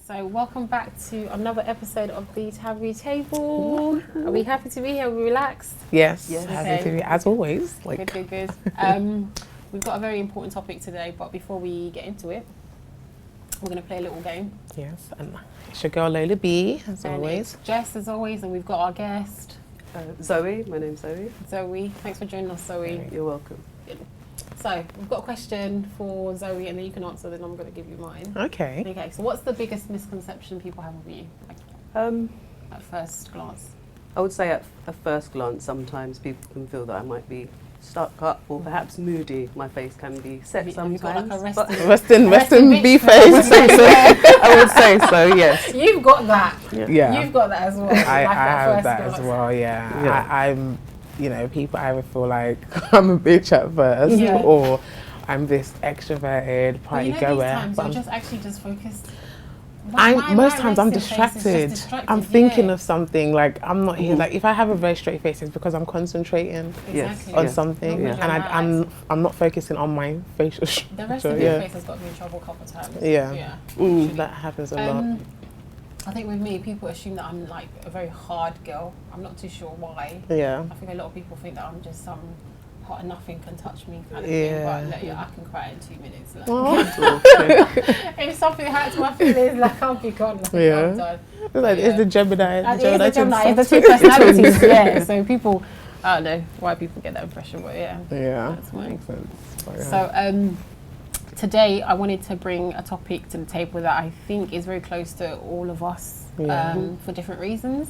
So welcome back to another episode of the Taboo Table. Are we happy to be here? Are we relaxed? Yes, Okay. happy to be, as always. Good. We've got a very important topic today, but before we get into it, we're going to play a little game. Yes, and it's your girl Lowlah B, as And always. it's Jess, as always, and we've got our guest. Zoe, my name's Zoe. Zoe, thanks for joining us, Zoe. You're welcome. So, we've got a question for Zoe, and then you can answer, then I'm going to give you mine. Okay. Okay, so what's the biggest misconception people have of you, like, at first glance? I would say at first glance, sometimes people can feel that I might be stuck up or perhaps moody. My face can be set sometimes. You've got like a Western B face. I would say so, yes. You've got that. Yeah. You've got that as well. I have that as well, yeah. I'm, you know, people either feel like I'm a bitch at first or I'm this extroverted party goer. These times you're just focused. Most times I'm distracted. I'm thinking yeah. of something, like I'm not here. Like if I have a very straight face, it's because I'm concentrating on something, and I'm not focusing on my facial structure. The rest of your face has got me in trouble a couple of times. Yeah. That happens a lot. I think with me, people assume that I'm like a very hard girl. I'm not too sure why. Yeah. I think a lot of people think that I'm just some hot and nothing can touch me kind of thing. But I can cry in 2 minutes. Like. If something hurts my feelings, like I'll be gone. Like, I'm done. It's the Gemini. It's the two personalities. Yeah. So people, I don't know why people get that impression, but yeah. That's makes sense. So today I wanted to bring a topic to the table that I think is very close to all of us for different reasons.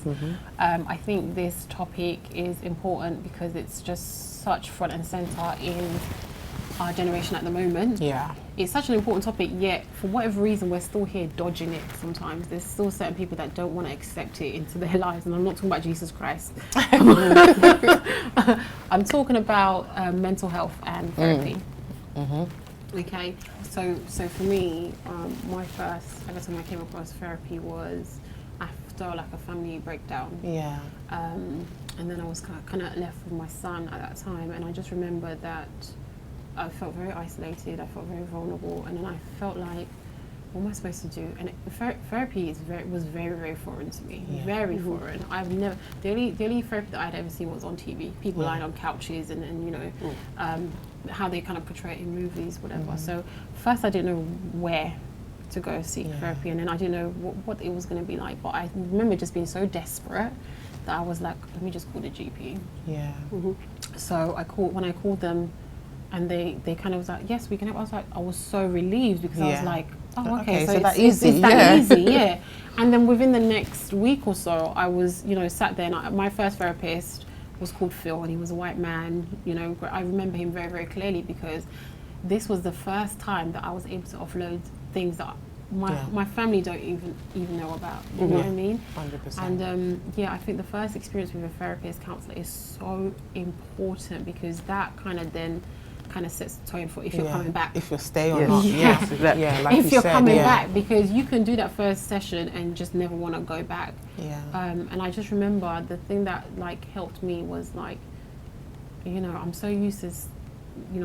I think this topic is important because it's just such front and centre in our generation at the moment. Yeah. It's such an important topic, yet for whatever reason we're still here dodging it sometimes. There's still certain people that don't want to accept it into their lives, and I'm not talking about Jesus Christ. I'm talking about mental health and therapy. Okay, so for me, my first ever time I came across therapy was after like a family breakdown. Yeah. And then I was kind of left with my son at that time, and I just remember that I felt very isolated. I felt very vulnerable, and then I felt like, what am I supposed to do? And therapy was very foreign to me. Very foreign. I've never the only therapy that I'd ever seen was on TV. People lying on couches and you know how they kind of portray it in movies, whatever. So first I didn't know where to go seek therapy, and then I didn't know what it was going to be like. But I remember just being so desperate that I was like, let me just call the GP. Yeah. So when I called them, and they kind of was like, yes, we can help. I was so relieved because I was like, oh, okay, so it's easy, yeah. And then within the next week or so, I was, sat there, and my first therapist was called Phil, and he was a white man. I remember him very, very clearly because this was the first time that I was able to offload things that my family don't even know about. You know what I mean? 100%. And I think the first experience with a therapist, counsellor is so important because that kind of sets the tone for if you're coming back. If you'll stay or not. Yes, exactly. Yeah, like if you're coming back, because you can do that first session and just never want to go back. Yeah. And I just remember the thing that like helped me was like, I'm so used to,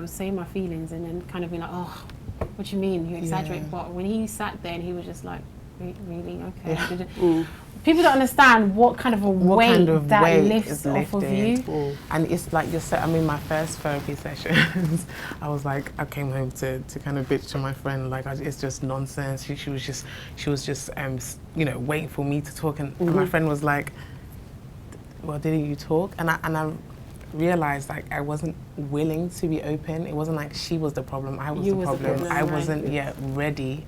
saying my feelings and then kind of being like, oh, what do you mean? You exaggerate. Yeah. But when he sat there and he was just like, really? Okay. People don't understand what kind of weight that lifts off of you. And it's like you said, my first therapy sessions, I was like, I came home to kind of bitch to my friend, like, it's just nonsense. She was just waiting for me to talk. And my friend was like, well, didn't you talk? And I realized like I wasn't willing to be open. It wasn't like she was the problem, I was the problem. I wasn't yet ready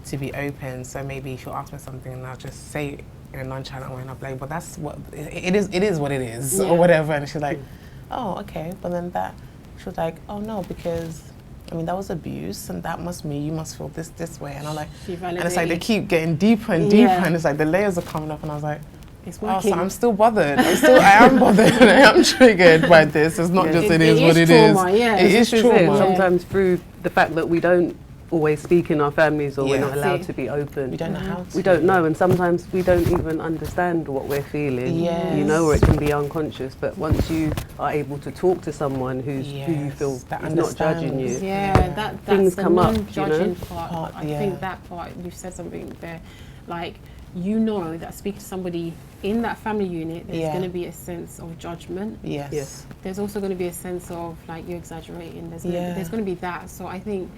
to be open. So maybe she'll ask me something and I'll just say it in a nonchalant way, and I'll be like, but that's what it is. It is what it is, or whatever. And she's like, oh, okay. But then she was like, oh no, because that was abuse, and that must mean you must feel this way. And I'm like, and it's like they keep getting deeper and deeper, and it's like the layers are coming up, and I was like, oh, so I'm still bothered. I am bothered. I am triggered by this. It's not just it is what it is. It is trauma. Sometimes through the fact that we don't always speak in our families, or we're not allowed to be open. We don't know how to. We don't know, and sometimes we don't even understand what we're feeling. Or it can be unconscious. But once you are able to talk to someone who you feel is not judging you, that's things the come up. non-judging part. I think that part, you've said something there. like, you know that speaking to somebody in that family unit, there's going to be a sense of judgment. Yes. There's also going to be a sense of like you're exaggerating. There's going to be that. So I think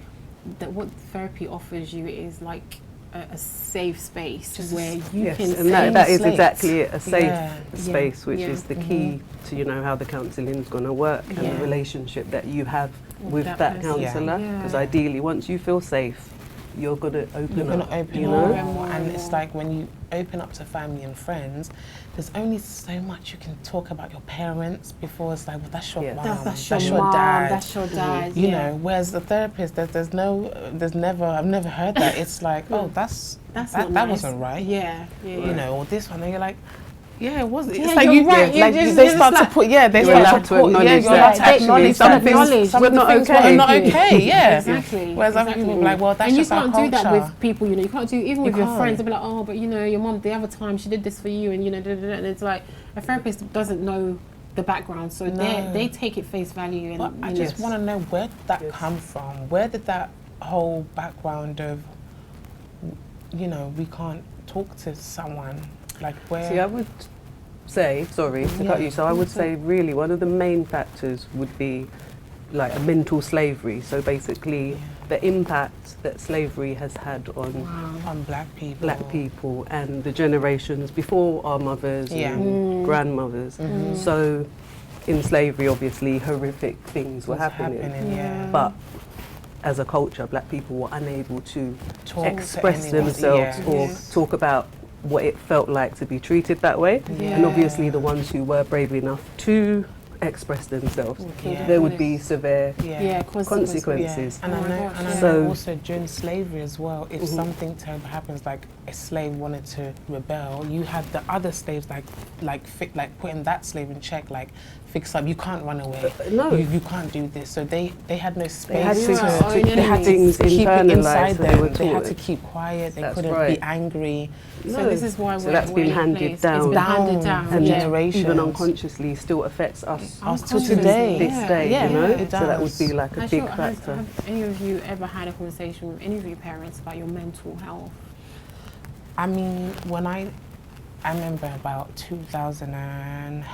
that what therapy offers you is like a safe space where you can. And that is exactly it, a safe space, which is the key to, you know, how the counselling is going to work and the relationship that you have with that counsellor. Because ideally, once you feel safe, you're going to open up, you know? And it's like when you open up to family and friends, there's only so much you can talk about your parents before it's like, well, that's your mom, that's your dad. That's your dad. You know, whereas the therapist, I've never heard that. It's like, oh, that nice. wasn't right. You know, or this one, and you're like, yeah, it was. It's yeah, like you're right. like they start to put, they start to acknowledge some things were not okay. Yeah, exactly. Whereas other people are like, well, that's just our culture. And you can't do that with people. You know, you can't do even with your friends. They'll be like, oh, but you know, your mom the other time she did this for you, and you know, and it's like a therapist doesn't know the background, so they take it face value. And but I just want to know, where did that come from? Where did that whole background of, you know, we can't talk to someone? Like where? See, I would say, sorry to cut you, so I would say really one of the main factors would be like a mental slavery. So basically the impact that slavery has had on black people and the generations before our mothers and grandmothers. So in slavery, obviously, horrific things were happening. But as a culture, black people were unable to express themselves or talk about what it felt like to be treated that way. And obviously the ones who were brave enough to express themselves, there would be severe consequences. And I know also during slavery as well, if something terrible happens, like a slave wanted to rebel, you had the other slaves like putting that slave in check, like fix up, you can't run away, you can't do this. So they had no space they had to keep it inside them. They had to keep quiet, they couldn't be angry. So this is why that's been handed down. And generations. Even unconsciously still affects us to today. This day, you know? It does. So that would be like a big factor. Have any of you ever had a conversation with any of your parents about your mental health? I mean, when I remember about 2009,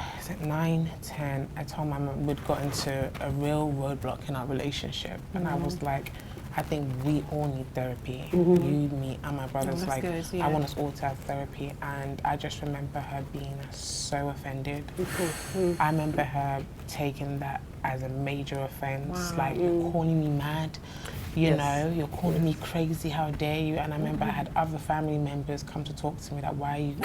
10, I told my mum we'd got into a real roadblock in our relationship. And I was like, I think we all need therapy. You, me, and my brothers. I want us all to have therapy. And I just remember her being so offended. I remember her taking that as a major offense. Like, you're calling me mad. You know, you're calling me crazy. How dare you? And I remember I had other family members come to talk to me. Like, why are you?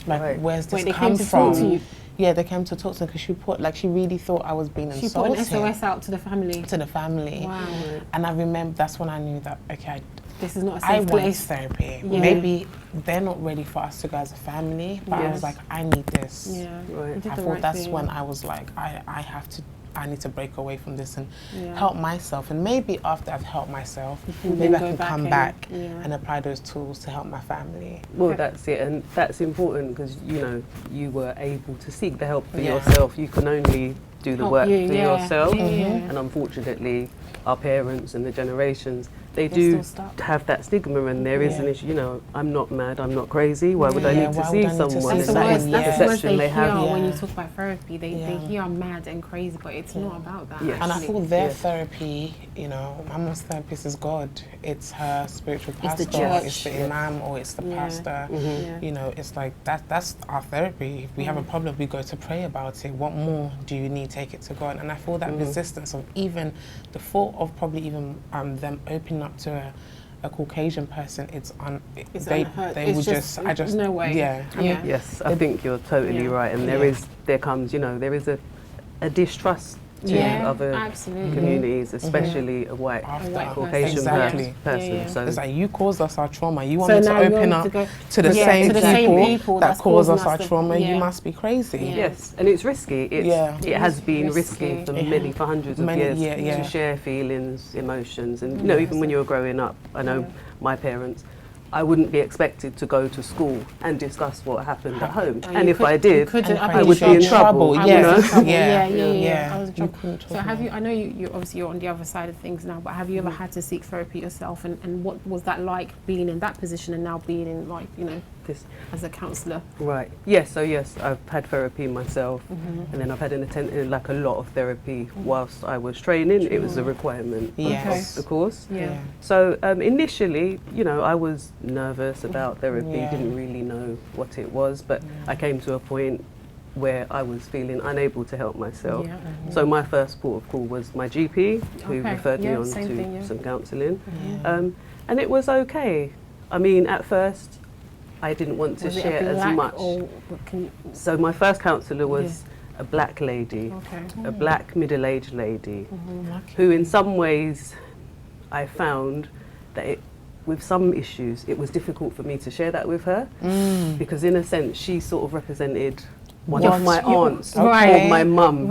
Like, where's this come from? Yeah, they came to talk to me because she really thought I was being insulted. She put an SOS out to the family. Wow. And I remember that's when I knew that, okay, this is not a safe place. I want therapy. Maybe they're not ready for us to go as a family, but I was like, I need this. I thought that's when I was like, I need to break away from this and help myself. And maybe after I've helped myself, maybe I can come back and apply those tools to help my family. Well, that's it. And that's important because, you know, you were able to seek the help for yourself. You can only do the work for yourself. And unfortunately, our parents and the generations, they do have that stigma, and there is an issue. You know, I'm not mad, I'm not crazy. Why would I need to see someone? And that is the perception they have. When you talk about therapy, they hear I'm mad and crazy, but it's not about that. And I thought their therapy, you know, my mom's therapist is God. It's her spiritual pastor, it's the imam, or it's the pastor. You know, it's like that's our therapy. If we have a problem, we go to pray about it. What more do you need? Take it to God. And I feel that resistance of even the thought of probably even them opening up to a Caucasian person, they would just no way. Yes, I think you're totally right, and there is a distrust to other communities, especially a white Caucasian person. So it's like, you caused us our trauma. You want me to open up to the same people that caused us our trauma? You must be crazy. Yes, and it's risky. It has been risky for hundreds of years to share feelings, emotions, and you know, even when you were growing up, I know my parents, I wouldn't be expected to go to school and discuss what happened at home. And and if I did, I would be in trouble. Yeah. I was in trouble. So have you, I know you obviously you're on the other side of things now, but have you ever had to seek therapy yourself, and what was that like being in that position and now being in, like, you know, this as a counsellor? Right. Yes. So yes, I've had therapy myself, and then I've had like a lot of therapy whilst I was training. It was a requirement of the course. So initially, you know, I was nervous about therapy. Didn't really know what it was, but I came to a point where I was feeling unable to help myself. So my first port of call was my GP, who referred me on to some counselling, and it was okay. I mean, at first, I didn't want to share as much. So my first counsellor was a black lady, a black middle-aged lady, who in some ways I found that with some issues it was difficult for me to share that with her, because in a sense she sort of represented one of my aunts or my mum.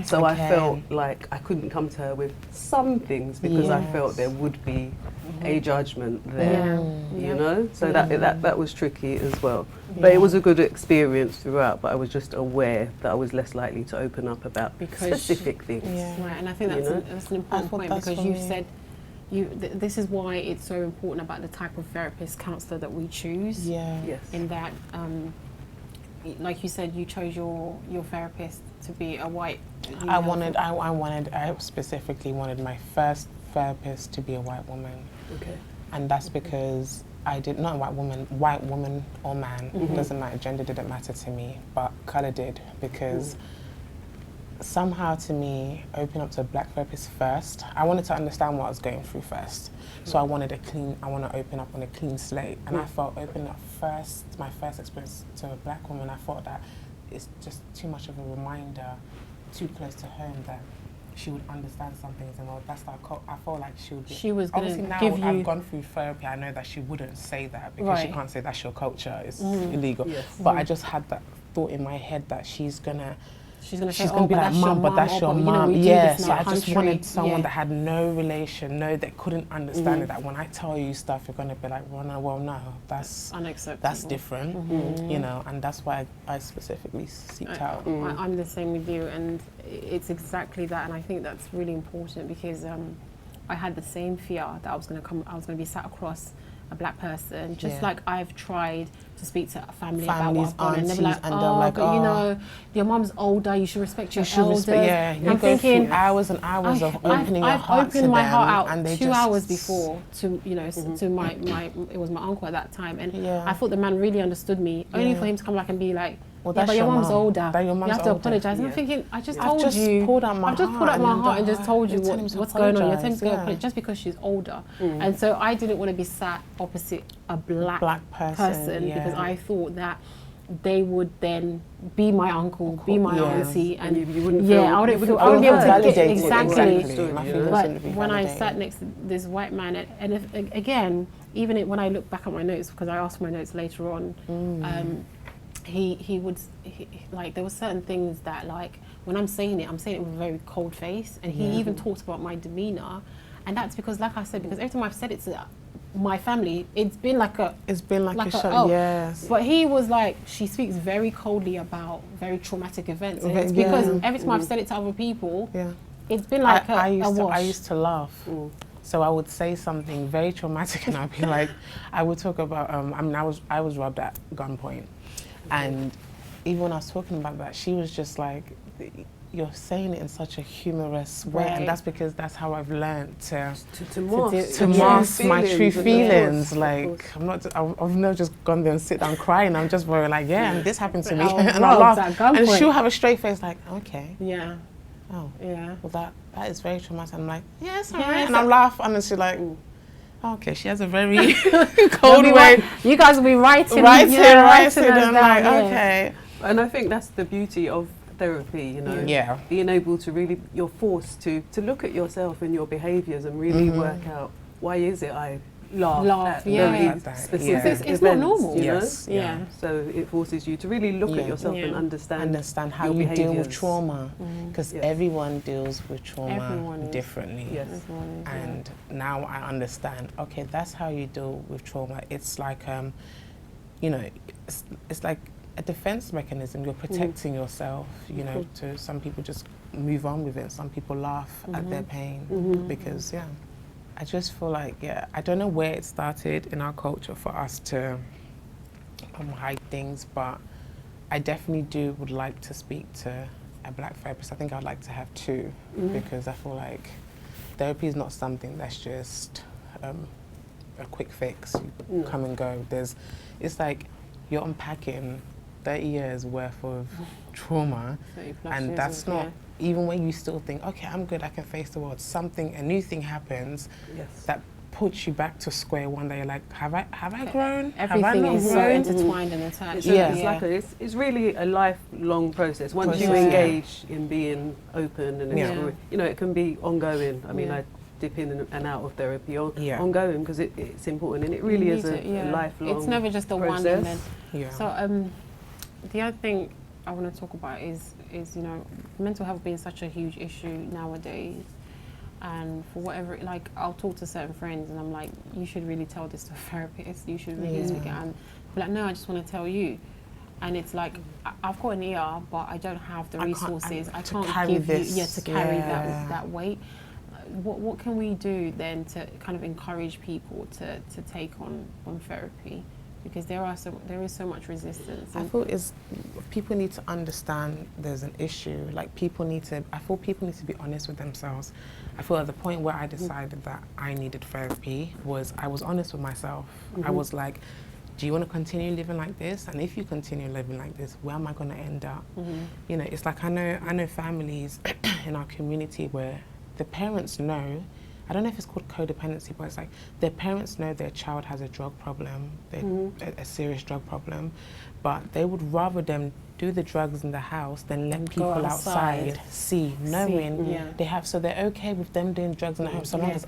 So I felt like I couldn't come to her with some things because I felt there would be a judgment there, you know? So that was tricky as well. But it was a good experience throughout, but I was just aware that I was less likely to open up about specific things. Right, and I think that's an important point, because you said this is why it's so important about the type of therapist, counsellor that we choose. In that, like you said, you chose your therapist to be a white. I specifically wanted my first therapist to be a white woman. And that's because I did not white woman or man. It doesn't matter. Gender didn't matter to me, but colour did, because somehow to me, open up to a black therapist first. I wanted to understand what I was going through first. So I want to open up on a clean slate. And I felt opening up first, my first experience to a black woman, I thought that it's just too much of a reminder, too close to home, that she would understand some things, and that's that. I felt like she would. She was obviously now I've gone through therapy. I know that she wouldn't say that, because she can't say that's your culture. It's illegal. But I just had that thought in my head that she's gonna be like, Mum, but that's your mum. So I just wanted someone that had no relation, that couldn't understand it. That when I tell you stuff, you're gonna be like, well, no, that's unacceptable. That's different, you know. And that's why I specifically seeked out. I'm the same with you, and it's exactly that. And I think that's really important, because I had the same fear that I was gonna be sat across a black person, just like I've tried to speak to family about what I've done, and they're like, you know, your mum's older, you should respect your elders. I'm thinking hours and hours of opening your heart to them. I've opened my heart out and 2 hours before to, you know, to my it was my uncle at that time, and I thought the man really understood me, only for him to come back and be like, but your mum's older. You have to apologise. And I'm thinking, I've just pulled out my heart and just told you what's going on. You're telling me to go apologise just because she's older. And so I didn't want to be sat opposite a black person, because I thought that they would then be my uncle, be my auntie, and you wouldn't feel, I wouldn't be able to get exactly. But when I sat next to this white man, and if, again, even when I look back at my notes, because I asked for my notes later on, he would like, there were certain things that, like, when I'm saying it with a very cold face, and he even talked about my demeanour, and that's because, like I said, because every time I've said it to my family, it's been like a shock. But he was like, she speaks very coldly about very traumatic events, and it's because every time I've said it to other people, it's been like a wash. I used to laugh. So I would say something very traumatic, and I'd be like, I would talk about, I was robbed at gunpoint. And even when I was talking about that, she was just like, you're saying it in such a humorous way, and that's because that's how I've learned to mask my true feelings. Like, I've never just gone there and sit down crying. I'm just very like, and this happened to me, and I'll laugh, and she'll have a straight face like, okay, well, that is very traumatic. I'm like, yes, alright, and I laugh, and she's like, okay, she has a very cold way. You guys will be writing, and I'm like, okay. And I think that's the beauty of therapy, you know, being able to really, you're forced to look at yourself and your behaviours and really work out, why is it I laugh at yeah. very specific It's events, not normal. you know? Yes. Yeah. So it forces you to really look at yourself and understand how your you deal with behaviours. trauma, because everyone deals with trauma differently. Yes. And now I understand, okay, that's how you deal with trauma. It's like, you know, it's like a defense mechanism. You're protecting yourself, you know, to some people just move on with it. Some people laugh at their pain because, I just feel like, I don't know where it started in our culture for us to hide things, but I definitely would like to speak to a black therapist. I think I'd like to have two, because I feel like therapy is not something that's just a quick fix. You come and go. It's like you're unpacking 30 years worth of trauma, and that's not, even when you still think, okay, I'm good, I can face the world, a new thing happens that puts you back to square one that you're like, have I grown? Everything is so intertwined and attached. It's really a lifelong process. Once you engage in being open and exploring, you know, it can be ongoing. I mean, I dip in and out of therapy ongoing because it's important, and it really is a lifelong It's never just a one and then. So the other thing I want to talk about is you know, mental health being such a huge issue nowadays, and for whatever, like, I'll talk to certain friends and I'm like, you should really tell this to a therapist, you should really speak it, and be like, no, I just want to tell you. And it's like, I've got an ER, but I don't have the resources, I can't give you to carry that weight. What can we do then to kind of encourage people to take on therapy? Because there is so much resistance. I feel people need to understand there's an issue. Like I feel people need to be honest with themselves. I feel at the point where I decided that I needed therapy was I was honest with myself. I was like, do you want to continue living like this? And if you continue living like this, where am I going to end up? You know, it's like I know families in our community where the parents know, I don't know if it's called codependency, but it's like their parents know their child has a drug problem, a serious drug problem, but they would rather them do the drugs in the house than let people outside see, knowing they have, so they're okay with them doing drugs in the home so long as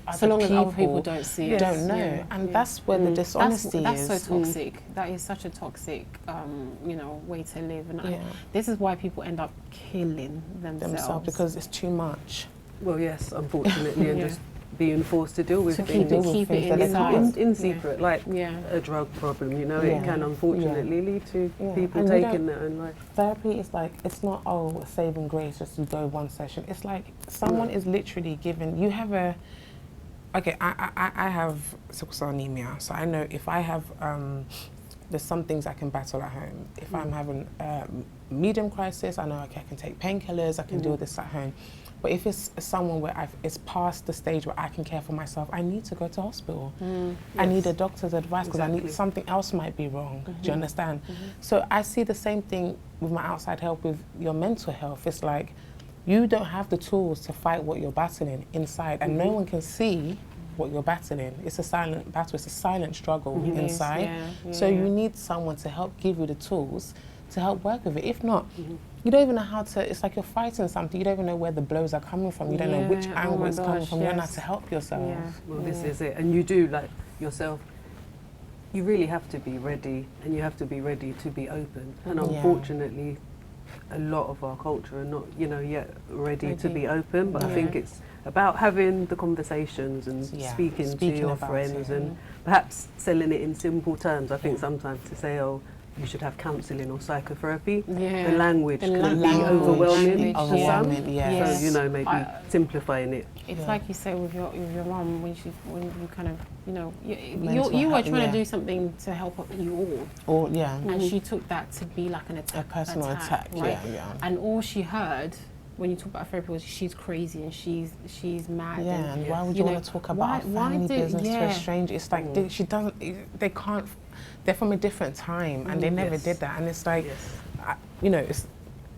other people don't see it. Don't know. And that's where the dishonesty is. That's so toxic. That is such a toxic, you know, way to live. And this is why people end up killing themselves. Because it's too much. Well, yes, unfortunately, and just being forced to deal with things. Keep it inside. In secret, like a drug problem, you know, it can unfortunately lead to people taking that. And like, therapy is like, it's not, a saving grace just to go one session. It's like someone is literally given, you have I have sickle cell anemia, so I know if I have, there's some things I can battle at home. If I'm having a medium crisis, I know, okay, I can take painkillers, I can do this at home. But if it's someone where it's past the stage where I can care for myself, I need to go to hospital. I need a doctor's advice because I need something else might be wrong. Do you understand? So I see the same thing with my outside help with your mental health. It's like you don't have the tools to fight what you're battling inside, and no one can see what you're battling. It's a silent battle. It's a silent struggle inside. So you need someone to help give you the tools to help work with it. If not, you don't even know how to, it's like you're fighting something, you don't even know where the blows are coming from, you don't know which angle it's coming from, you don't know how to help yourself. Well, this is it. And you do, like yourself, you really have to be ready, and you have to be ready to be open. And unfortunately, a lot of our culture are not, you know, yet ready to be open, but I think it's about having the conversations and speaking to your friends and perhaps selling it in simple terms. I think sometimes to say, oh, you should have counselling or psychotherapy, the language can be overwhelming for some. So, you know, maybe simplifying it. It's like you say with your mum, when you kind of, you know, you were trying to do something to help you all. And she took that to be like an attack. A personal attack, right? And all she heard when you talk about therapy was she's crazy and she's mad. And why would you want to talk about family business to a stranger? It's like they can't, they're from a different time and they never did that. And it's like, you know,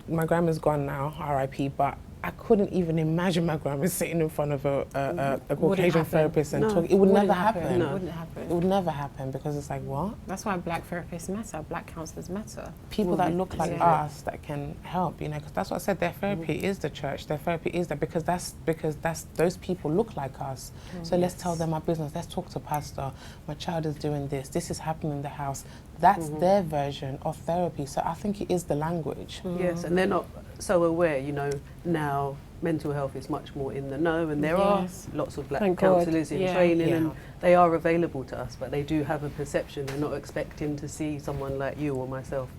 my grandma's gone now, R.I.P., but I couldn't even imagine my grandma sitting in front of a Caucasian therapist and talking. It would Wouldn't never happen. No. Wouldn't happen. It would never happen because it's like, what? That's why black therapists matter, black counsellors matter. People that look like us that can help, you know, because that's what I said, their therapy is the church, their therapy is that, because that's those people look like us. So let's tell them our business, let's talk to pastor, my child is doing this is happening in the house. That's their version of therapy. So I think it is the language. Yes, and they're not so aware, you know, now mental health is much more in the know, and there are lots of black counsellors in training, and they are available to us, but they do have a perception. They're not expecting to see someone like you or myself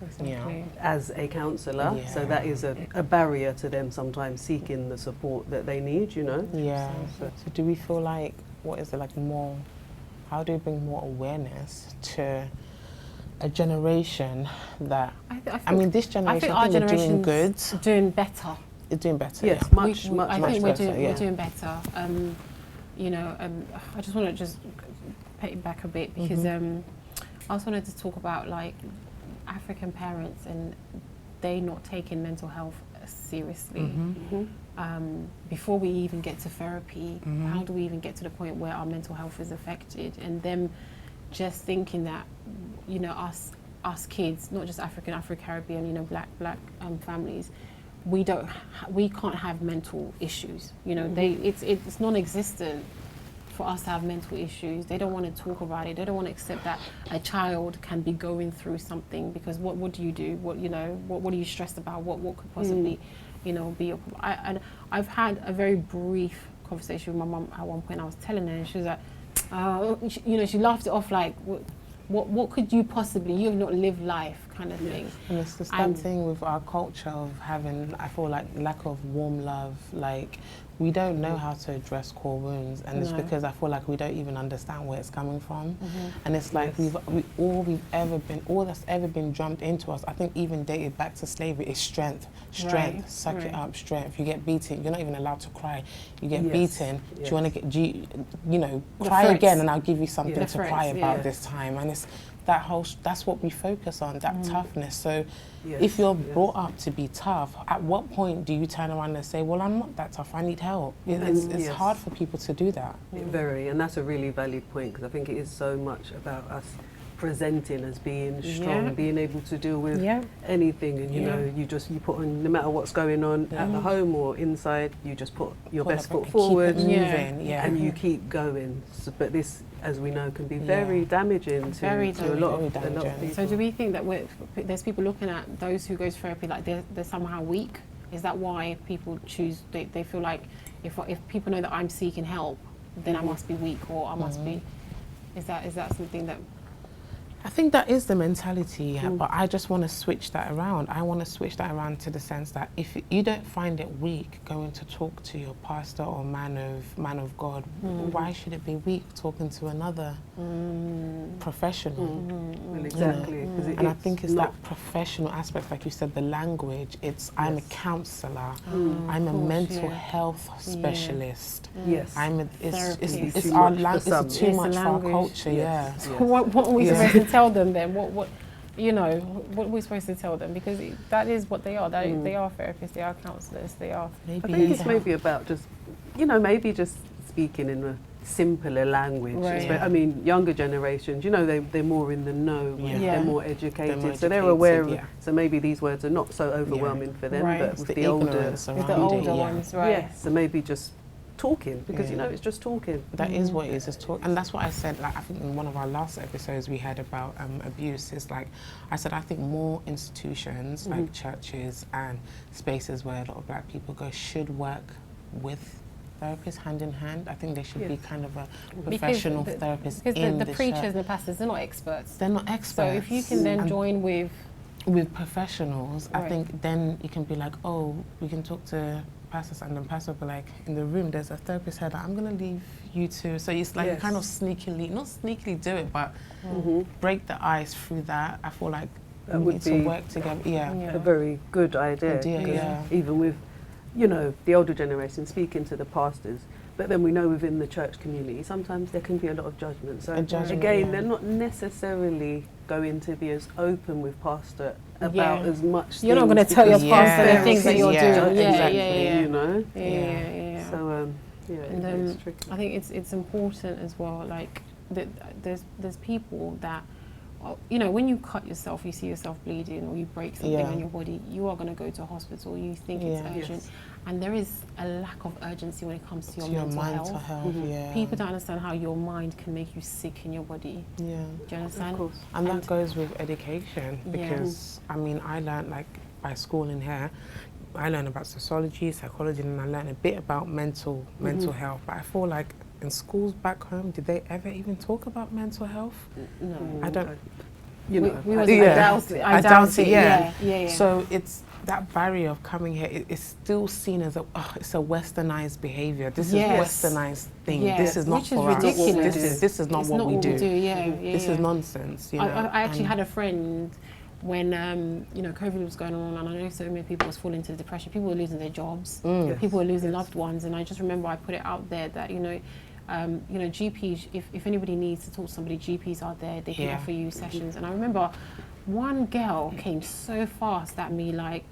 as a counsellor, so that is a barrier to them sometimes seeking the support that they need, you know. So do we feel like, what is it, like more, how do we bring more awareness to a generation that, I mean, this generation, I think they're doing good. Doing better. It's doing better. Yes, much I think better. We're doing better. You know, I just want to pay it back a bit because I also wanted to talk about like African parents and they not taking mental health seriously. Before we even get to therapy, how do we even get to the point where our mental health is affected, and them just thinking that, you know, us kids, not just Afro-Caribbean, you know, black families, we can't have mental issues. You know, it's non-existent for us to have mental issues. They don't want to talk about it. They don't want to accept that a child can be going through something, because what do you do? What are you stressed about? What could possibly, you know, be your problem? And I've had a very brief conversation with my mum at one point. I was telling her, and she was like, you know, she laughed it off like, what could you possibly, you have not lived life kind of thing. And it's the same thing with our culture of having, I feel like, lack of warm love. Like, we don't know how to address core wounds, and it's because I feel like we don't even understand where it's coming from. And it's like all that's ever been drummed into us, I think even dated back to slavery, is strength. Suck it up, strength. You get beaten, you're not even allowed to cry. You get beaten. Do you want to you know, cry again, and I'll give you something to cry about this time. And it's that's what we focus on, that toughness. So if you're brought up to be tough, at what point do you turn around and say, well, I'm not that tough, I need help? It's hard for people to do that. Very, and that's a really valid point, because I think it is so much about us presenting as being strong, being able to deal with anything, and you know, you put on, no matter what's going on at the home or inside, you just put your best foot forward, and you keep going. So, but this, as we know, can be very damaging to a lot of people. So do we think that there's people looking at those who go to therapy like they're somehow weak? Is that why people choose, they feel like if people know that I'm seeking help, then I must be weak, or I must be, is that something that... I think that is the mentality, but I just want to switch that around. I want to switch that around to the sense that if you don't find it weak going to talk to your pastor or man of God, why should it be weak talking to another professional? Well, exactly. You know? And I think it's that professional aspect, like you said, the language. It's I'm a counsellor, I'm a mental health specialist. It's our language. It's too much for our culture. So what are we supposed to tell them then? What are we supposed to tell them? Because that is what they are. They are therapists, they are counsellors, they are... I think it's maybe about just, you know, maybe just speaking in a simpler language. I mean, younger generations, you know, they're more in the know, they're more educated, so they're aware of, so maybe these words are not so overwhelming for them, but with the older ones, so maybe just talking, because you know, it's just talking. That is what it is, just talk. And that's what I said, like, I think in one of our last episodes we had about abuse, is like, I said, I think more institutions, like churches and spaces where a lot of black people go, should work with therapists hand in hand. I think they should be kind of a professional therapist in the preachers and the pastors, they're not experts. They're not experts. So if you can then join with professionals, I think then you can be like, oh, we can talk to pastors, and then pastor will be like, in the room there's a therapist here that I'm going to leave you to. So it's like kind of sneakily, not sneakily do it, but break the ice through that. I feel like we need to work together. A very good idea. Even with, you know, the older generation speaking to the pastors, but then we know within the church community sometimes there can be a lot of judgment. So again, they're not necessarily going to be as open with pastor about as much. You're not going to tell your pastor the things that you're doing. You know. Yeah. So And it's tricky. I think it's important as well. Like there's people that, you know, when you cut yourself, you see yourself bleeding, or you break something on your body, you are going to go to a hospital. You think it's urgent, and there is a lack of urgency when it comes to your mental health. People don't understand how your mind can make you sick in your body. Do you understand? Of course. And that goes with education, because I mean, I learned, like, by schooling here, I learned about sociology, psychology, and I learned a bit about mental health. But I feel like in schools back home, did they ever even talk about mental health? No. I don't. You know, I doubt it. Yeah. So it's that barrier of coming here. It's still seen as it's a westernized behavior. This is westernized thing. This is not for us. This is not what we do. This is nonsense. You know? I actually had a friend when you know, COVID was going on, and I know so many people was falling into depression. People were losing their jobs. People were losing loved ones, and I just remember I put it out there that you know, GPs. If anybody needs to talk to somebody, GPs are there. They can offer you sessions. And I remember one girl came so fast at me, like,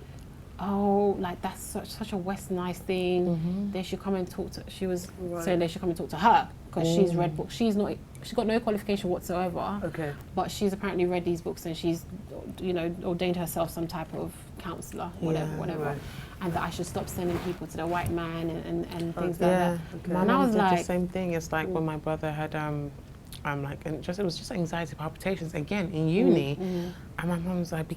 oh, like that's such a westernized thing. They should come and talk to. She was saying they should come and talk to her because she's read books. She's got no qualification whatsoever. Okay. But she's apparently read these books, and she's, you know, ordained herself some type of counselor, whatever. Right. And that I should stop sending people to the white man and things like that. Okay. And I was like, the same thing. It's like when my brother had like, and it was just anxiety palpitations again in uni, and my mum was like,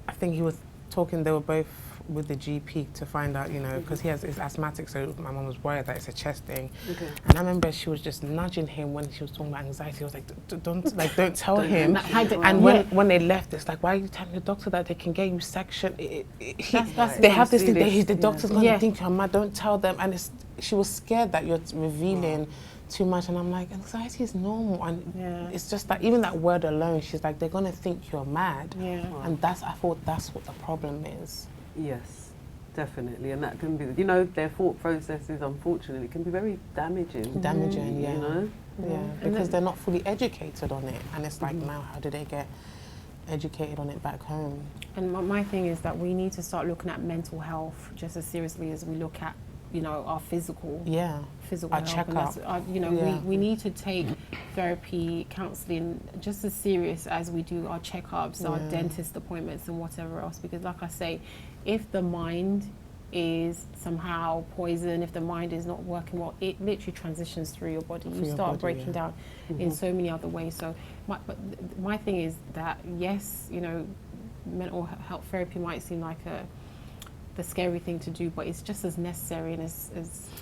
I think he was talking. They were both with the GP to find out, you know, because is asthmatic, so my mum was worried that it's a chest thing. Okay. And I remember she was just nudging him when she was talking about anxiety. I was like, don't tell him. And when they left, it's like, why are you telling the doctor that they can get you section? They have this thing. The doctor's going to think you're mad. Don't tell them. And she was scared that you're revealing too much, and I'm like, anxiety is normal, and it's just that even that word alone, she's like, they're gonna think you're mad, and I thought that's what the problem is. Yes, definitely, and that can be, you know, their thought processes, unfortunately, can be very damaging. You know, because they're not fully educated on it, and it's like, now how do they get educated on it back home? And my thing is that we need to start looking at mental health just as seriously as we look at, you know, our physical our checkup. You know, we need to take therapy, counselling just as serious as we do our checkups, our dentist appointments, and whatever else. Because, like I say, if the mind is somehow poisoned, if the mind is not working well, it literally transitions through your body. You start breaking down in so many other ways. So, my thing is that yes, you know, mental health therapy might seem like the scary thing to do, but it's just as necessary and as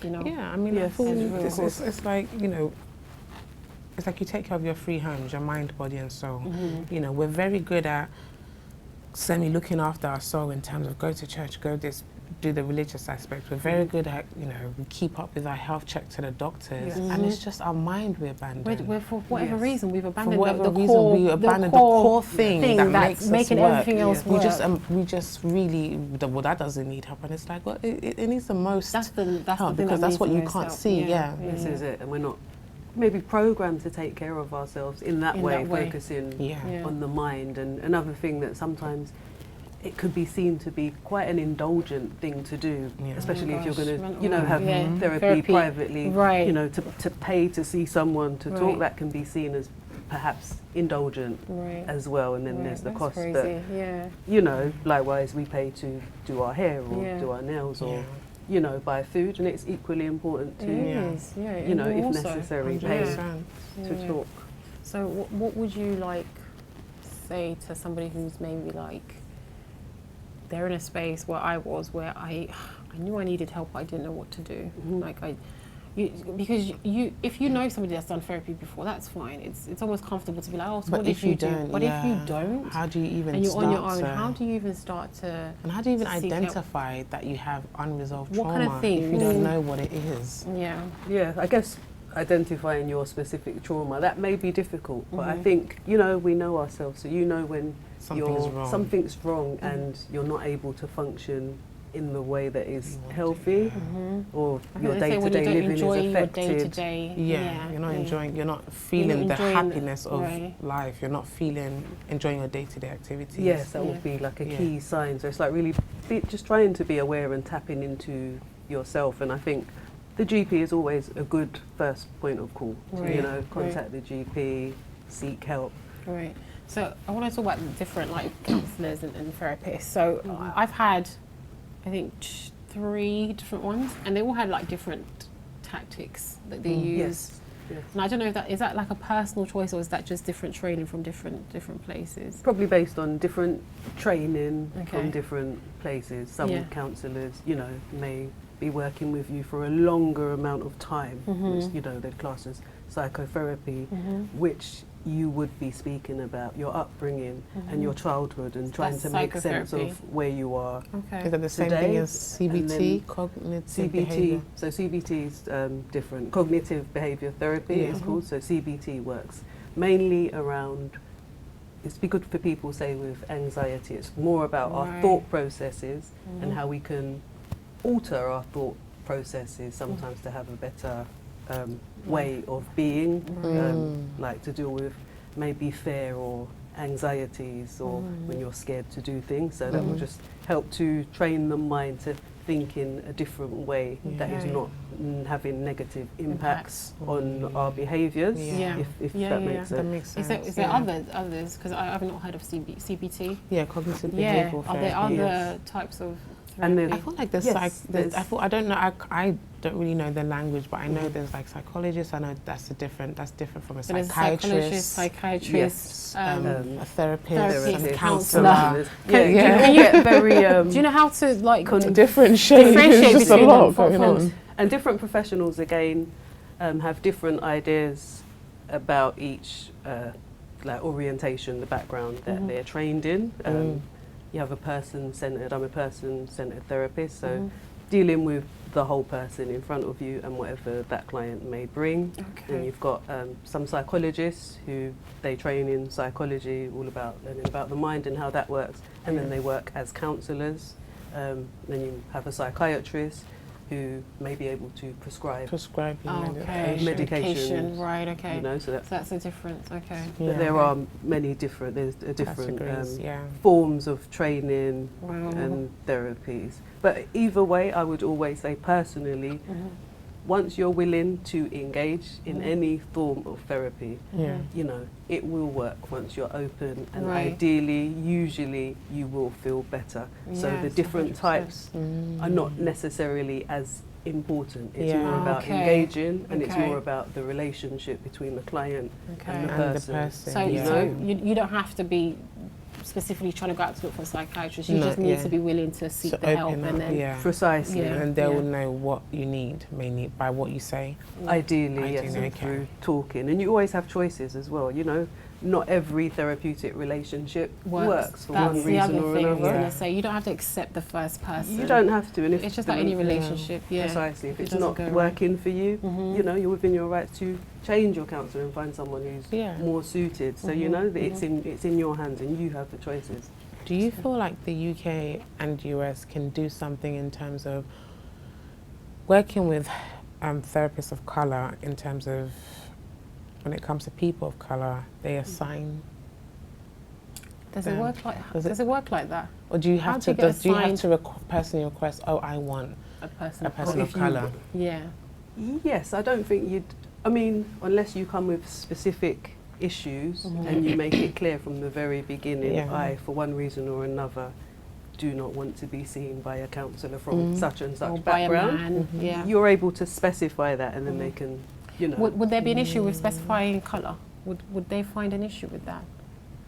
you know. Yeah, I mean, it's like, you know, it's like you take care of your three homes, your mind, body, and soul. You know, we're very good at looking after our soul in terms of go to church, do the religious aspect. We're very good at, you know, we keep up with our health check to the doctors, and it's just our mind we abandon. We're for whatever reason, we've abandoned the core thing that makes making us work. Everything else work. We just really, well, that doesn't need help, and it's like, well, it needs the most help, because that's what you can't see. This is it, and we're not maybe programmed to take care of ourselves in that way, focusing on the mind. And another thing that sometimes it could be seen to be quite an indulgent thing to do, especially if you're going to, you know, have therapy privately, you know, to pay to see someone to talk. That can be seen as perhaps indulgent as well. And then there's the cost that, you know, likewise we pay to do our hair or do our nails or, you know, buy food, and it's equally important to, you know, if necessary, pay to talk. So what would you like say to somebody who's maybe like, they're in a space where I was, where I knew I needed help, but I didn't know what to do. Like because if you know somebody that's done therapy before, that's fine. It's almost comfortable to be like, oh, so what did you do? But if you don't, how do you even and you're start on your own, how do you even start to? And how do you even identify that you have unresolved trauma? What kind of thing? If you don't know what it is? Yeah, I guess identifying your specific trauma, that may be difficult, but I think, you know, we know ourselves, so you know when something's wrong and you're not able to function in the way that is healthy, or your day-to-day living is affected. You're not enjoying, you're not feeling the happiness of life, you're not enjoying your day-to-day activities. Yes, that would be like a key sign. So it's like really just trying to be aware and tapping into yourself. And I think the GP is always a good first point of call. Right. You know, contact the GP, seek help. Right. So I want to talk about different like counsellors and therapists. So I've had, I think, 3 different ones, and they all had like different tactics that they use. Yes. Yes. And I don't know if that is that like a personal choice, or is that just different training from different places? Probably based on different training Okay. from different places. Some Yeah. counsellors, you know, may be working with you for a longer amount of time, which, you know, they're classed as psychotherapy, which you would be speaking about your upbringing and your childhood and trying That's to make sense psychotherapy. of where you are. Okay. Is that the same Today, thing as CBT, and cognitive CBT, behavior? so CBT is different. Cognitive behaviour therapy Yeah. is called. So CBT works mainly around, it's good for people, say, with anxiety. It's more about our Right. thought processes and how we can alter our thought processes sometimes to have a better way of being, like to deal with maybe fear or anxieties or when you're scared to do things. So that will just help to train the mind to think in a different way that is Yeah. not having negative impacts on our behaviours, Yeah. if Yeah, that yeah, makes That sense. makes sense. Is there yeah. others? Because I've not heard of CBT. Yeah, cognitive Yeah. behavioral Are there therapy. other types of And therapy? I feel like there's Yes, there's- I don't know. I don't really know the language, but I know there's like psychologists. I know that's different from a So there's psychiatrist. psychiatrist, A therapist, therapist, a counsellor. counsellor. Yeah, Yeah. you get very Do you know how to like Different shades. differentiate There's just a between lot them? going on. and different professionals again have different ideas about each like orientation, the background that they're trained in. You have a person-centered. I'm a person-centered therapist, so dealing with the whole person in front of you and whatever that client may bring. Okay. And you've got some psychologists who they train in psychology, all about learning about the mind and how that works, and then they work as counsellors. Then you have a psychiatrist who may be able to prescribe. Prescribing Okay. Medication. Right. Okay. You know, so So that's a difference. Okay. but there are many different. There's different categories. Yeah. forms of training Wow. and therapies. But either way, I would always say personally, once you're willing to engage in any form of therapy, Yeah. you know, it will work once you're open, and Right. ideally, usually, you will feel better. So the Yes, different 100%. types are not necessarily as important. It's Yeah. more about Okay. engaging, and it's Okay. more about the relationship between the client Okay. and the And the person. person. So, yeah. so you don't have to be specifically trying to go out to look for a psychiatrist. You No, just need yeah. to be willing to seek So the help, open and up, then yeah. Precisely. Yeah. And they will Yeah. know what you need, by what you say. Ideally, yes, Ideally, and okay. through talking. And you always have choices as well, you know. Not every therapeutic relationship works for That's one the reason other or thing I was another. going to say. You don't have to accept the first person. You don't have to. And if It's just the like any re- relationship. Yeah. Precisely. If It it's doesn't not go right. working for you, you know, you're within your rights to change your counsellor and find someone who's Yeah. more suited. So you know that it's in your hands and you have the choices. Do you feel like the UK and US can do something in terms of working with therapists of colour, in terms of when it comes to people of colour, they assign, Does it them. work like? Does it- Does it work like that? or do you How have do to? you get Do you have assigned- to personally request? Oh, I want A person. a person If of you- colour. Yeah. Yes, I don't think you'd. I mean, unless you come with specific issues and you make it clear from the very beginning, Yeah. I, for one reason or another, do not want to be seen by a counsellor from such and Or such by a background. man. Yeah. You're able to specify that, and then they can, you know. Would there be an issue with specifying colour? Would they find an issue with that?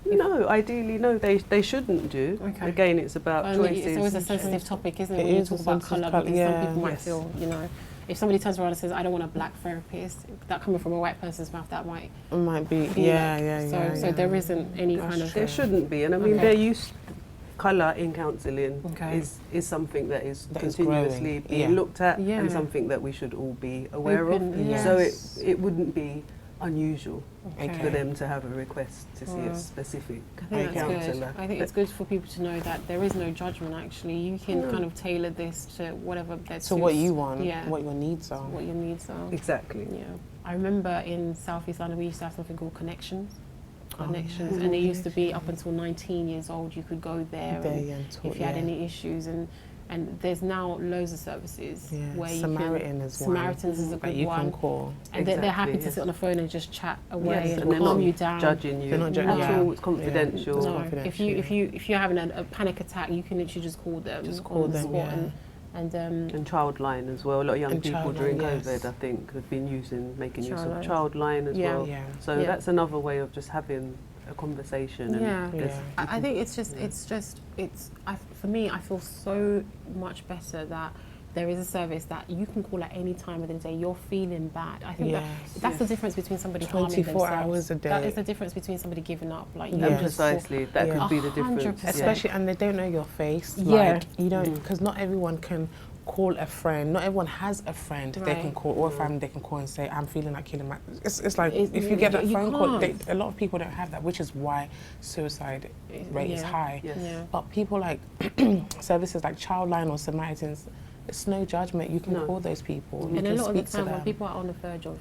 No, ideally, no, they shouldn't do. Okay. Again, it's about choices. It's always a sensitive topic, isn't it, It when you is talk a about sensitive colour? colour, Because yeah. some people might Yes. feel, you know, if somebody turns around and says, "I don't want a black therapist," that coming from a white person's mouth, that might It might be. be Yeah, like- yeah, So, yeah. so yeah. there isn't any kind of. There shouldn't be, and I mean, Okay. they're used. Colour in counselling Okay. is something that is That is continuously growing, being yeah. looked at, Yeah. and something that we should all be aware Open, of. yes. So it wouldn't be unusual Okay. for them to have a request to see Wow. a specific I think that's good. counsellor. I think it's good for people to know that there is no judgment. Actually, you can kind of tailor this to whatever that So what suits, you want, yeah, what your needs are. what your needs are. Exactly. Yeah, I remember in South East London we used to have something called Connections. Connections, yeah. and they used to be up until 19 years old. You could go there, There, and yeah, and talk, if you had yeah. any issues, and And there's now loads of services where you Samaritan can, is Samaritans is a good you one. can call. And they're happy to sit on the phone and just chat away Yes, and they're calm not you down. judging you. They're not judging. At all. It's confidential. No, if you're having a panic attack, you can literally just call them. Just call on the them, spot yeah. And Childline as well. A lot of young people during Childline, COVID, I think, have been making use of Childline. Childline as well. Yeah. So that's another way of just having a conversation. And I think for me, I feel so much better that there is a service that you can call at any time of the day. You're feeling bad. I think that's the difference between somebody harming 24 themselves. hours a day. That is the difference between somebody giving up. Like precisely, that could be the difference. 100%. Especially, and they don't know your face. Yeah. Like, you don't, because not everyone can call a friend. Not everyone has a friend they can call, or a family they can call and say, I'm feeling like killing my... It's like, if you get that phone call, a lot of people don't have that, which is why suicide rate is high. But people like services like Childline or Samaritans, it's no judgment. You can call those people. And a lot of the time when people are on the verge of,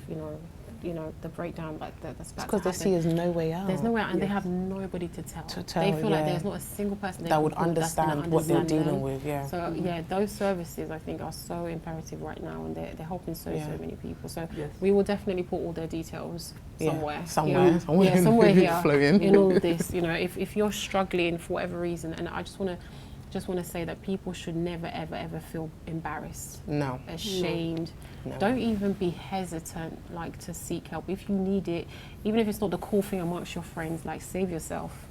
the breakdown, like that's because they see there's no way out. There's no way out, and they have nobody to tell. They feel like there's not a single person that would understand what they're dealing with. Yeah. So those services I think are so imperative right now, and they're helping so many people. So we will definitely put all their details somewhere here in all of this. If you're struggling for whatever reason, and I just want to say that people should never ever feel embarrassed, ashamed. No. Don't even be hesitant to seek help if you need it, even if it's not the cool thing amongst your friends. Like, save yourself.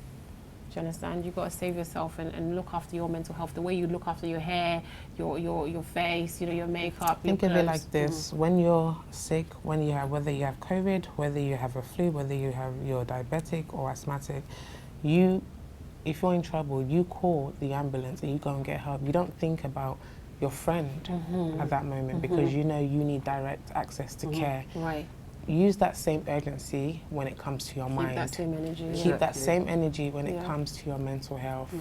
Do you understand? You've got to save yourself and look after your mental health the way you look after your hair, your face, your makeup. Think of it like this: when you're sick, whether you have COVID, whether you have a flu, whether you're diabetic or asthmatic, if you're in trouble, you call the ambulance and you go and get help. You don't think about your friend at that moment because you need direct access to care. Right. Use that same urgency when it comes to your mind. Keep that same energy. Keep that same energy when it comes to your mental health.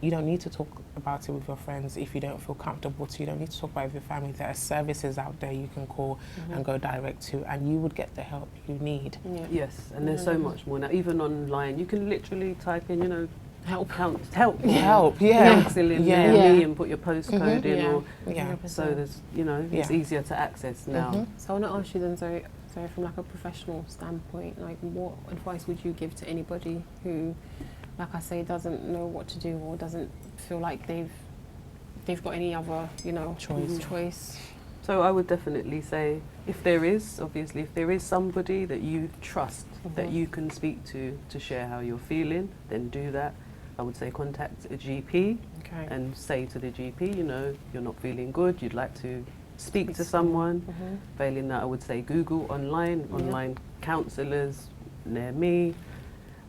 You don't need to talk about it with your friends if you don't feel comfortable to. You don't need to talk about it with your family. There are services out there you can call and go direct to, and you would get the help you need. Yes, and there's so much more now. Even online, you can literally type in, help, counselling me, and put your postcode in, or so there's it's easier to access now. So I want to ask you then, so from a professional standpoint, what advice would you give to anybody who, like I say, doesn't know what to do or doesn't feel like they've got any other choice? So I would definitely say, if there is somebody that you trust that you can speak to share how you're feeling, then do that. I would say contact a GP and say to the GP, you're not feeling good, you'd like to speak to someone. Failing that, I would say Google online counsellors near me,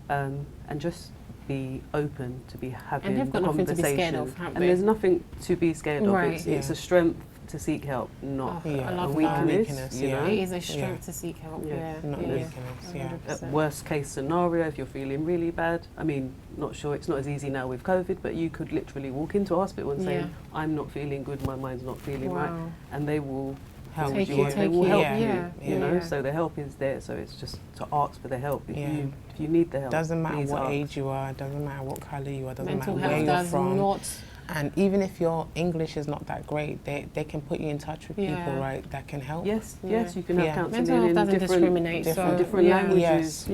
and just be open to be having the conversation. And there's nothing to be scared of. It's a strength to seek help, not a weakness. It is a strength to seek help. Not weakness. At worst case scenario, if you're feeling really bad, not sure, it's not as easy now with COVID, but you could literally walk into a hospital and say, I'm not feeling good, my mind's not feeling right, and they will help you. So the help is there. So it's just to ask for the help if you need the help. Doesn't matter what age you are, doesn't matter what colour you are, doesn't matter where you're from. And even if your English is not that great, they can put you in touch with people, right, that can help. Yes, you can have counselling in different languages,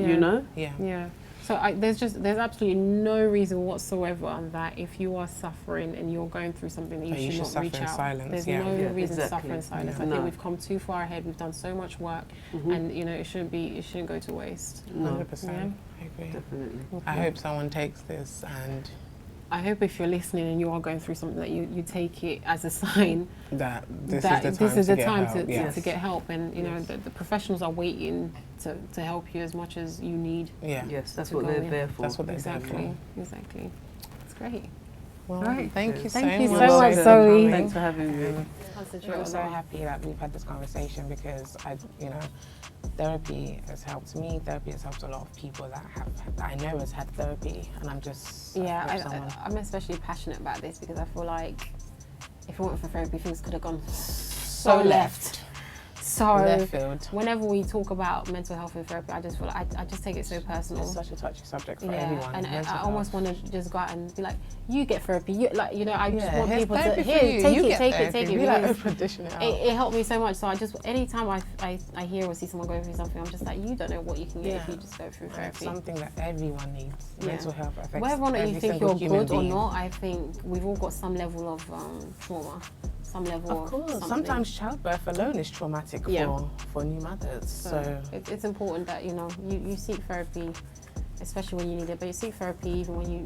So there's absolutely no reason whatsoever that if you are suffering and you're going through something that you should not reach out. There's no reason to suffer in silence. I think we've come too far ahead. We've done so much work, and it shouldn't go to waste. 100%. I agree. Definitely. I hope someone takes this, and I hope if you're listening and you are going through something that you take it as a sign that this is the time to get help, and the professionals are waiting to help you as much as you need. Yes, that's what they're there for. That's what they're there for. Exactly. It's great. Well, thank you so much, Zowie. Thanks for having me. I'm so happy that we've had this conversation because therapy has helped me. Therapy has helped a lot of people that I know has had therapy, and I'm just I'm especially passionate about this because I feel like if it weren't for therapy, things could have gone so left. so left field. whenever we talk about mental health and therapy, I just feel like I just take it so personal. It's such a touchy subject for everyone. And mental I almost health. want to just go out and be like, you get therapy. You like, you know, I just Yeah, want here's people to therapy for here, you. take You it, get take it, therapy. take it. Be like because Oprah dishing it out. it helped me so much. So I just, anytime I hear or see someone going through something, I'm just like, you don't know what you can get if you just go through And therapy. it's something that everyone needs. Mental health affects whether or not you every think single you're human good or being. not, I think we've all got some level of trauma, some level Of course, something. sometimes childbirth alone is traumatic for new mothers. So it's important that you seek therapy, especially when you need it. But you seek therapy even when you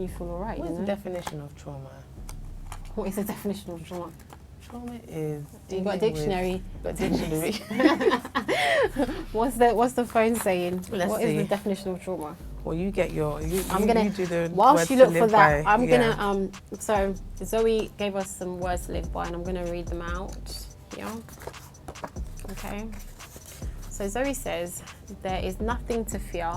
feel alright. what's the definition of trauma? What is the definition of trauma? Trauma is. You got a dictionary. Got a dictionary. What's the phone saying? What is see. the definition of trauma? Well, you get your. You do the Whilst words you to look for live that, by. I'm gonna so Zoe gave us some words to live by, and I'm gonna read them out. Yeah. Okay. So Zoe says, "There is nothing to fear.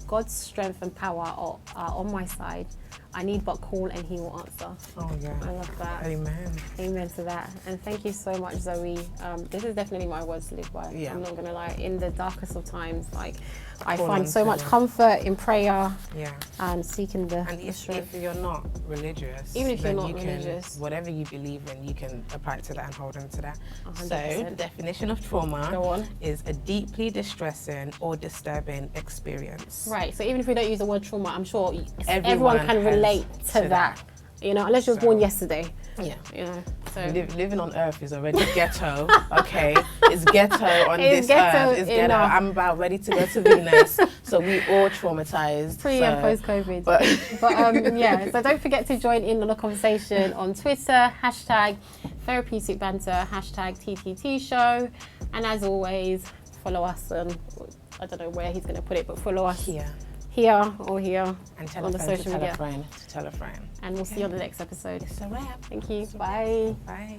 God's strength and power are on my side. I need but call and he will answer." Oh yeah. I love that. Amen. Amen to that. And thank you so much, Zoe. This is definitely my words to live by. Yeah. I'm not gonna lie. In the darkest of times, like I Call find on so to much him. comfort in prayer Yeah. and seeking the And if strength. you're not religious, Even if you're then not you religious. can, whatever you believe in, you can apply to that and hold on to that. 100%. So, the definition of trauma Go on. is a deeply distressing or disturbing experience. Right. So even if we don't use the word trauma, I'm sure Everyone everyone can has relate to to that. You know, unless you were born So- yesterday. Yeah. You know. So Living on earth is already ghetto, okay? It's ghetto on It's this ghetto earth. It's ghetto. enough. I'm about ready to go to Venus. So we all traumatized. pre and post COVID. But Yeah, so don't forget to join in on the conversation on Twitter, #Therapeutic Banter, #TTT Show. And as always, follow us on, I don't know where he's going to put it, but follow us here or here and tell on a the friend to social tell media. a friend to tell a friend. And we'll see you on the next episode. It's a wrap. Thank you. Bye. Bye.